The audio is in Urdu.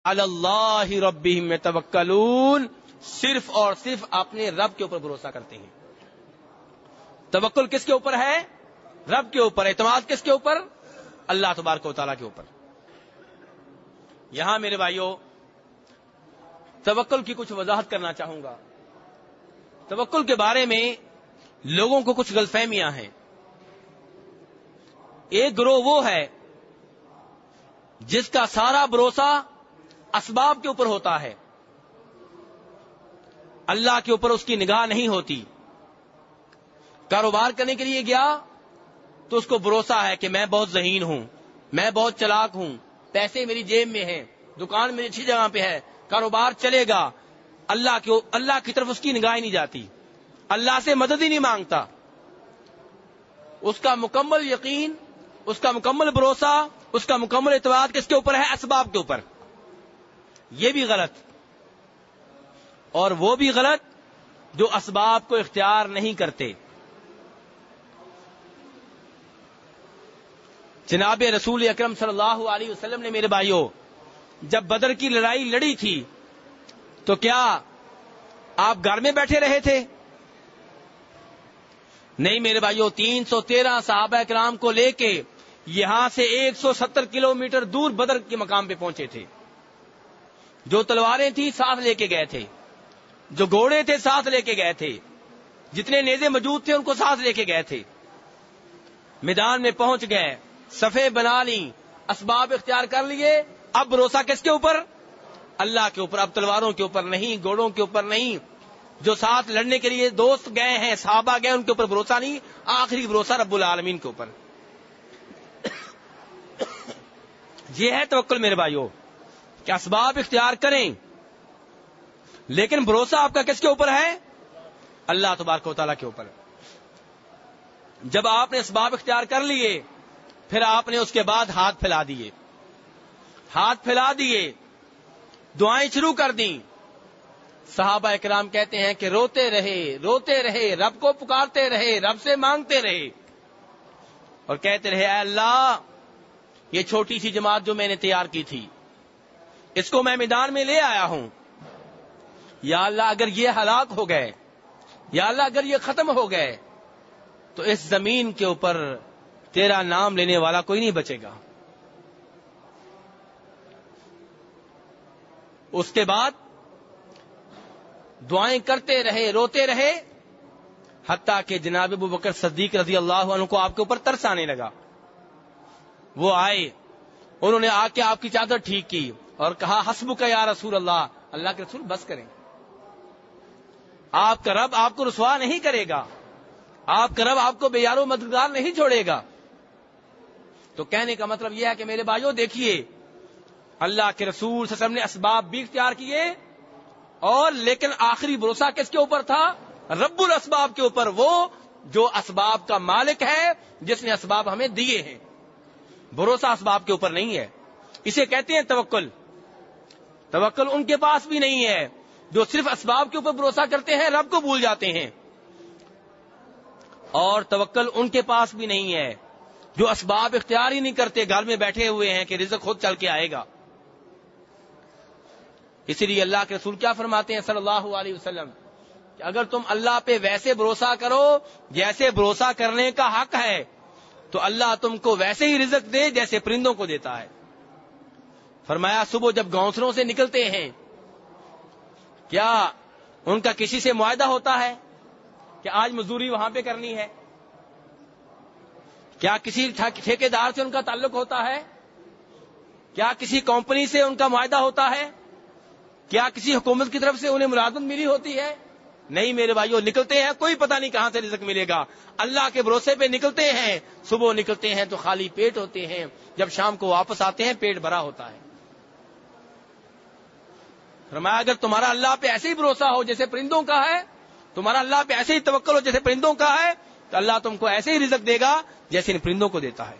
علی اللہ ربہم یتوکلون، صرف اور صرف اپنے رب کے اوپر بھروسہ کرتے ہیں. توکل کس کے اوپر ہے؟ رب کے اوپر. اعتماد کس کے اوپر؟ اللہ تبارک و تعالیٰ کے اوپر. یہاں میرے بھائیوں توکل کی کچھ وضاحت کرنا چاہوں گا. توکل کے بارے میں لوگوں کو کچھ غلط فہمیاں ہیں. ایک گروہ وہ ہے جس کا سارا بھروسہ اسباب کے اوپر ہوتا ہے، اللہ کے اوپر اس کی نگاہ نہیں ہوتی. کاروبار کرنے کے لیے گیا تو اس کو بھروسہ ہے کہ میں بہت ذہین ہوں، میں بہت چلاک ہوں، پیسے میری جیب میں ہیں، دکان میری اچھی جگہ پہ ہے، کاروبار چلے گا. اللہ کی طرف اس کی نگاہ ہی نہیں جاتی، اللہ سے مدد ہی نہیں مانگتا. اس کا مکمل یقین، اس کا مکمل بھروسہ، اس کا مکمل اعتماد کس کے اوپر ہے؟ اسباب کے اوپر. یہ بھی غلط. اور وہ بھی غلط جو اسباب کو اختیار نہیں کرتے. جناب رسول اکرم صلی اللہ علیہ وسلم نے میرے بھائیوں جب بدر کی لڑائی لڑی تھی تو کیا آپ گھر میں بیٹھے رہے تھے؟ نہیں میرے بھائیوں، 313 صحابہ کرام کو لے کے یہاں سے 170 کلومیٹر دور بدر کے مقام پہ پہنچے تھے. جو تلواریں تھیں ساتھ لے کے گئے تھے، جو گھوڑے تھے ساتھ لے کے گئے تھے، جتنے نیزے موجود تھے ان کو ساتھ لے کے گئے تھے. میدان میں پہنچ گئے، صفیں بنا لی، اسباب اختیار کر لیے. اب بھروسہ کس کے اوپر؟ اللہ کے اوپر. اب تلواروں کے اوپر نہیں، گھوڑوں کے اوپر نہیں. جو ساتھ لڑنے کے لیے دوست گئے ہیں، صحابہ گئے، ان کے اوپر بھروسہ نہیں. آخری بھروسہ رب العالمین کے اوپر. یہ ہے توکل میرے بھائیوں کہ اسباب اختیار کریں لیکن بھروسہ آپ کا کس کے اوپر ہے؟ اللہ تبارک و تعالیٰ کے اوپر. جب آپ نے اسباب اختیار کر لیے پھر آپ نے اس کے بعد ہاتھ پھیلا دیے. ہاتھ پھیلا دیے، دعائیں شروع کر دیں. صحابہ اکرام کہتے ہیں کہ روتے رہے، رب کو پکارتے رہے، رب سے مانگتے رہے اور کہتے رہے اے اللہ، یہ چھوٹی سی جماعت جو میں نے تیار کی تھی اس کو میں میدان میں لے آیا ہوں. یا اللہ اگر یہ ہلاک ہو گئے، یا اللہ اگر یہ ختم ہو گئے تو اس زمین کے اوپر تیرا نام لینے والا کوئی نہیں بچے گا. اس کے بعد دعائیں کرتے رہے، روتے رہے، حتیٰ کہ جناب ابو بکر صدیق رضی اللہ عنہ کو آپ کے اوپر ترس آنے لگا. وہ آئے، انہوں نے آ کے آپ کی چادر ٹھیک کی اور کہا حسبک یا رسول اللہ، اللہ کے رسول بس کریں، آپ کا رب آپ کو رسوا نہیں کرے گا، آپ کا رب آپ کو بے یار و مددگار نہیں چھوڑے گا. تو کہنے کا مطلب یہ ہے کہ میرے بھائیوں دیکھیے، اللہ کے رسول صلی اللہ علیہ وسلم نے اسباب بھی اختیار کیے اور لیکن آخری بھروسہ کس کے اوپر تھا؟ رب الاسباب کے اوپر، وہ جو اسباب کا مالک ہے، جس نے اسباب ہمیں دیے ہیں. بھروسہ اسباب کے اوپر نہیں ہے. اسے کہتے ہیں توکل. توکل ان کے پاس بھی نہیں ہے جو صرف اسباب کے اوپر بھروسہ کرتے ہیں، رب کو بھول جاتے ہیں. اور توکل ان کے پاس بھی نہیں ہے جو اسباب اختیار ہی نہیں کرتے، گھر میں بیٹھے ہوئے ہیں کہ رزق خود چل کے آئے گا. اسی لیے اللہ کے رسول کیا فرماتے ہیں صلی اللہ علیہ وسلم کہ اگر تم اللہ پہ ویسے بھروسہ کرو جیسے بھروسہ کرنے کا حق ہے تو اللہ تم کو ویسے ہی رزق دے جیسے پرندوں کو دیتا ہے. فرمایا صبح جب گھونسلوں سے نکلتے ہیں کیا ان کا کسی سے معاہدہ ہوتا ہے کہ آج مزدوری وہاں پہ کرنی ہے؟ کیا کسی ٹھیکیدار سے ان کا تعلق ہوتا ہے؟ کیا کسی کمپنی سے ان کا معاہدہ ہوتا ہے؟ کیا کسی حکومت کی طرف سے انہیں ملازمت ملی ہوتی ہے؟ نہیں میرے بھائیوں، نکلتے ہیں کوئی پتہ نہیں کہاں سے رزق ملے گا. اللہ کے بھروسے پہ نکلتے ہیں. صبح نکلتے ہیں تو خالی پیٹ ہوتے ہیں، جب شام کو واپس آتے ہیں پیٹ بھرا ہوتا ہے. فرمایا اگر تمہارا اللہ پہ ایسے ہی بھروسہ ہو جیسے پرندوں کا ہے، تمہارا اللہ پہ ایسے ہی توکل ہو جیسے پرندوں کا ہے، تو اللہ تم کو ایسے ہی رزق دے گا جیسے ان پرندوں کو دیتا ہے.